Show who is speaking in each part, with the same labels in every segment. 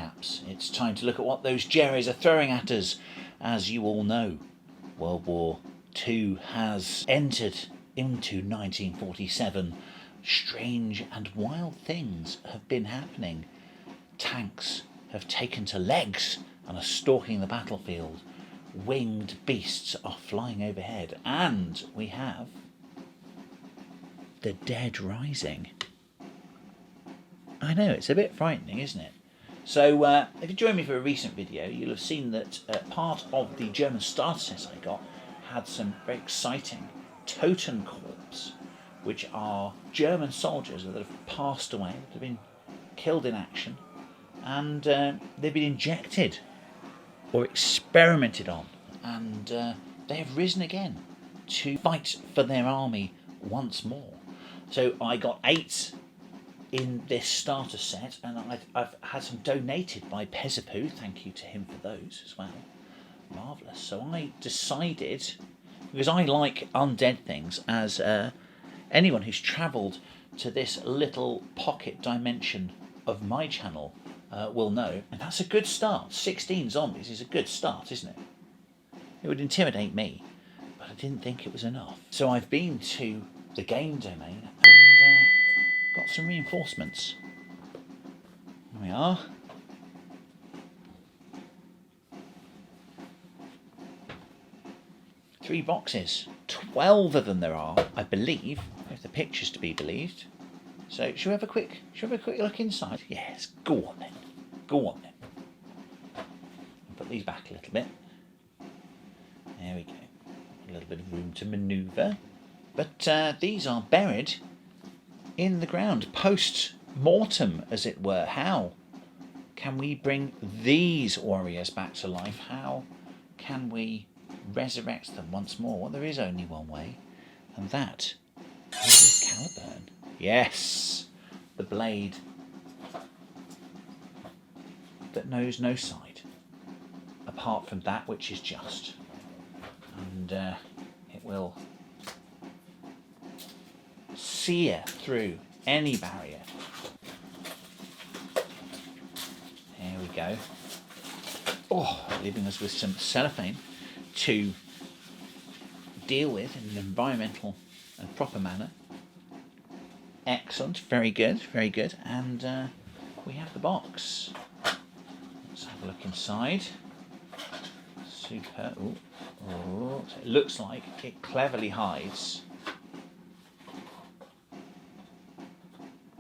Speaker 1: chaps. It's time to look at what those Jerrys are throwing at us. As you all know, World War II has entered into 1947. Strange and wild things have been happening. Tanks have taken to legs and are stalking the battlefield. Winged beasts are flying overhead. And we have the dead rising. I know, it's a bit frightening, isn't it? So, if you joined me for a recent video, you'll have seen that part of the German starter set I got had some very exciting Totenkorps, which are German soldiers that have passed away, that have been killed in action, and they've been injected or experimented on, and they have risen again to fight for their army once more. So I got 8 in this starter set, and I've had some donated by Pezzapoo. Thank you to him for those as well. Marvellous. So I decided, because I like Undead Things, as anyone who's travelled to this little pocket dimension of my channel will know, and that's a good start. 16 zombies is a good start, isn't it? It would intimidate me, but I didn't think it was enough. So I've been to the game domain and got some reinforcements. Here we are. Three boxes. 12 of them there are, I believe, if the picture's to be believed. So should we have a quick look inside? Yes, go on then. Go on then. Put these back a little bit. There we go. A little bit of room to manoeuvre. But these are buried in the ground, post-mortem, as it were. How can we bring these warriors back to life? How can we resurrect them once more? Well, there is only one way, and that is with Caliburn. Yes, the blade that knows no side, apart from that which is just. And it will sear through any barrier. There we go. Oh, leaving us with some cellophane to deal with in an environmental and proper manner. Excellent, very good, very good. And we have the box. Let's have a look inside. Super. Ooh. Oh. So it looks like it cleverly hides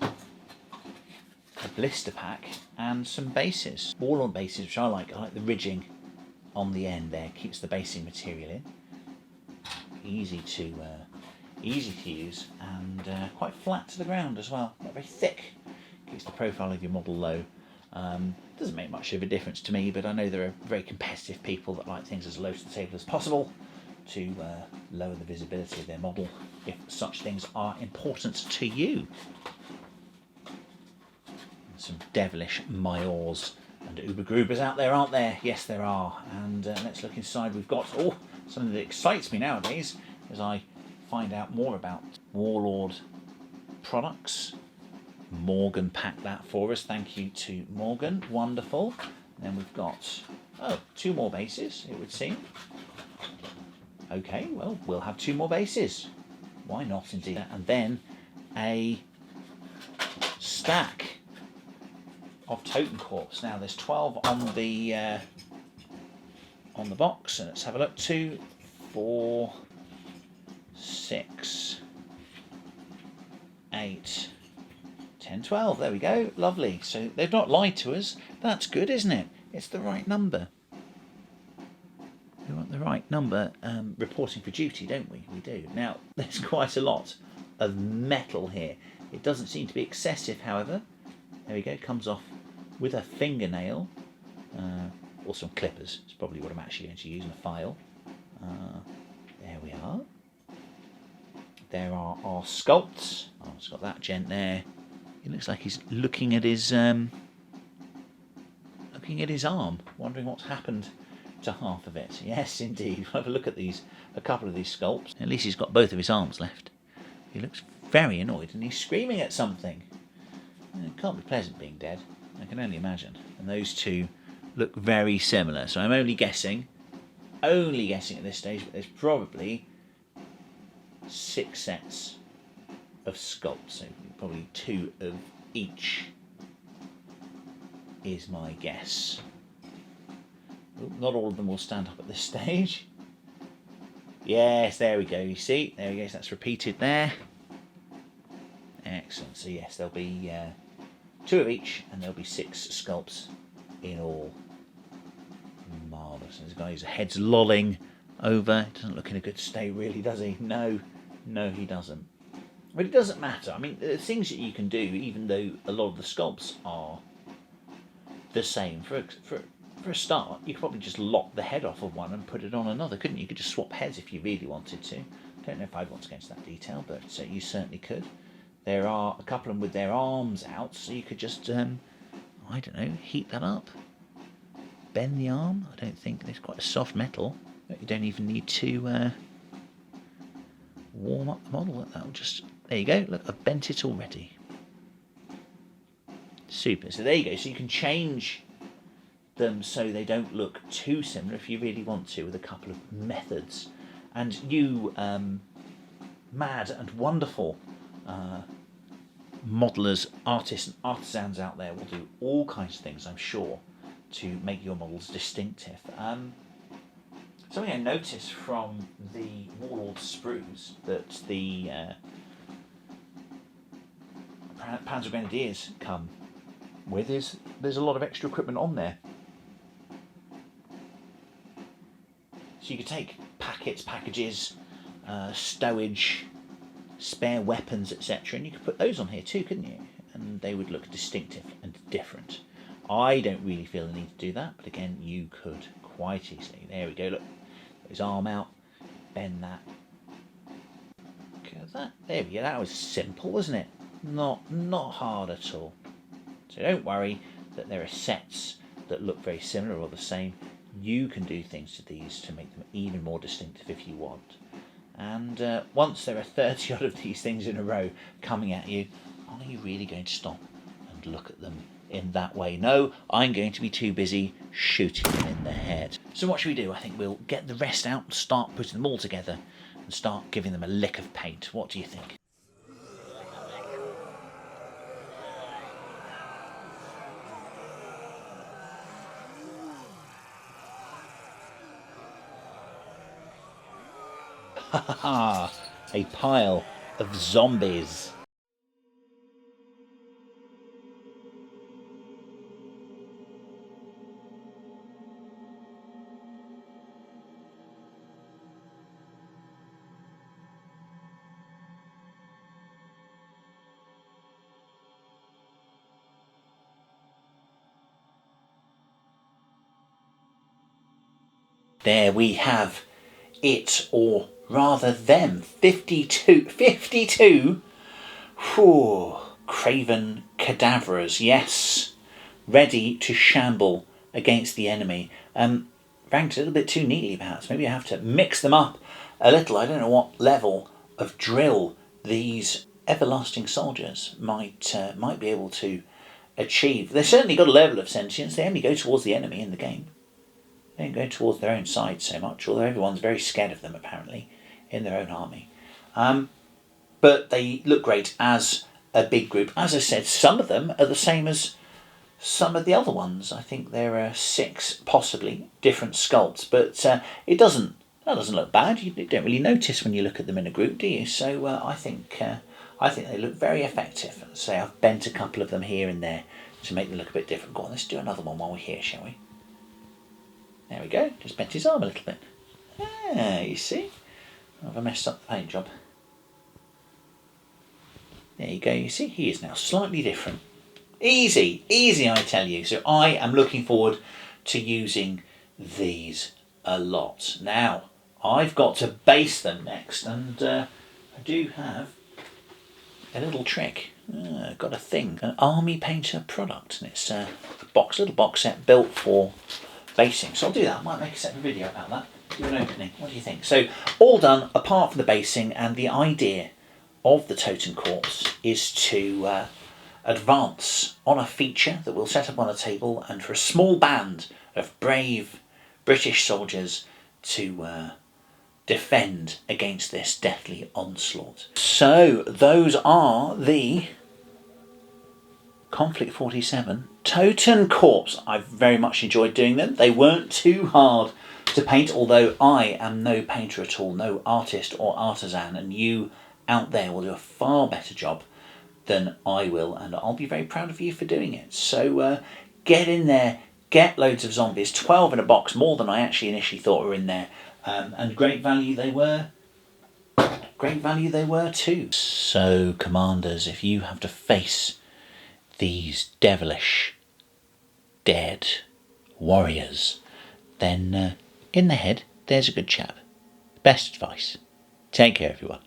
Speaker 1: a blister pack and some bases. Warlord bases, which I like. I like the ridging on the end there, keeps the basing material in. Easy to use, and quite flat to the ground as well. Not very thick. Keeps the profile of your model low. Doesn't make much of a difference to me, but I know there are very competitive people that like things as low to the table as possible to lower the visibility of their model, if such things are important to you. And some devilish Majors and Ubergrubers out there, aren't there? Yes, there are. And let's look inside. We've got something that excites me nowadays as I find out more about Warlord products. Morgan packed that for us. Thank you to Morgan. Wonderful. And then we've got 2 more bases, it would seem. Okay, well, we'll have 2 more bases. Why not, indeed? And then a stack of Totenkorps. Now there's 12 on the box, and let's have a look. 2, 4, 6, 8, 10, 12. There we go. Lovely. So they've not lied to us. That's good, isn't it? It's the right number. We want the right number reporting for duty, don't we? We do. Now, there's quite a lot of metal here. It doesn't seem to be excessive, however. There we go. It comes off with a fingernail. Or some clippers. It's probably what I'm actually going to use in a file. There we are. There are our sculpts. Oh, it's got that gent there. He looks like he's looking at his arm, wondering what's happened to half of it. Yes, indeed. We'll have a look at a couple of these sculpts. At least he's got both of his arms left. He looks very annoyed, and he's screaming at something. It can't be pleasant being dead. I can only imagine. And those two look very similar. So I'm only guessing at this stage, but there's probably 6 sets of sculpts. So probably 2 of each is my guess. Not all of them will stand up at this stage. Yes, there we go. You see, there we go. So that's repeated there. Excellent. So yes, there'll be 2 of each, and there'll be 6 sculpts in all. Marvellous. This guy's head's lolling over. Doesn't look in a good state, really, does he? No, he doesn't. But it doesn't matter. I mean, the things that you can do, even though a lot of the sculpts are the same. For a start, you could probably just lop the head off of one and put it on another, couldn't you? You could just swap heads if you really wanted to. Don't know if I'd want to go into that detail, but you certainly could. There are a couple of them with their arms out, so you could just, I don't know, heat that up. Bend the arm. I don't think there's quite a soft metal. You don't even need to warm up the model. That'll just, there you go. Look, I've bent it already. Super. So there you go. So you can change them so they don't look too similar if you really want to, with a couple of methods. And you mad and wonderful modelers, artists and artisans out there will do all kinds of things, I'm sure, to make your models distinctive. Something I noticed from the Warlord sprues that the Panzer Grenadiers come with is there's a lot of extra equipment on there. So you could take packets, packages, stowage, spare weapons, etc., and you could put those on here too, couldn't you? And they would look distinctive and different. I don't really feel the need to do that, but again, you could quite easily. There we go, look. Put his arm out, bend that. Look at that. There we go, that was simple, wasn't it? Not hard at all. So don't worry that there are sets that look very similar or the same. You can do things to these to make them even more distinctive if you want. And once there are 30 odd of these things in a row coming at you, are you really going to stop and look at them in that way? No, I'm going to be too busy shooting them in the head. So what should we do? I think we'll get the rest out and start putting them all together and start giving them a lick of paint. What do you think? Ha ha ha! A pile of zombies. There we have it, or rather them. 52 whew, craven cadaverers, yes, ready to shamble against the enemy. Ranked a little bit too neatly perhaps. Maybe I have to mix them up a little. I don't know what level of drill these everlasting soldiers might be able to achieve. They've certainly got a level of sentience. They only go towards the enemy in the game. They don't go towards their own side so much, although everyone's very scared of them apparently in their own army. But they look great as a big group. As I said, some of them are the same as some of the other ones. I think there are 6 possibly different sculpts, but that doesn't look bad. You don't really notice when you look at them in a group, do you? So I think they look very effective. Say I've bent a couple of them here and there to make them look a bit different. Go on, let's do another one while we're here, shall we? There we go, just bent his arm a little bit. Ah, you see? I've messed up the paint job. There you go, you see, he is now slightly different. Easy, I tell you. So I am looking forward to using these a lot. Now, I've got to base them next, and I do have a little trick. I've got a thing, an Army Painter product, and it's a little box set built for basing. So I'll do that. I might make a separate video about that. Do an opening. What do you think? So all done apart from the basing, and the idea of the Totenkorps is to advance on a feature that we'll set up on a table, and for a small band of brave British soldiers to defend against this deathly onslaught. So those are the Konflikt 47 Totenkorps. I've very much enjoyed doing them. They weren't too hard to paint, although I am no painter at all, no artist or artisan, and you out there will do a far better job than I will, and I'll be very proud of you for doing it. So get in there, get loads of zombies, 12 in a box, more than I actually initially thought were in there, and great value they were. Great value they were too. So commanders, if you have to face these devilish dead warriors, then in the head there's a good chap. Best advice. Take care everyone.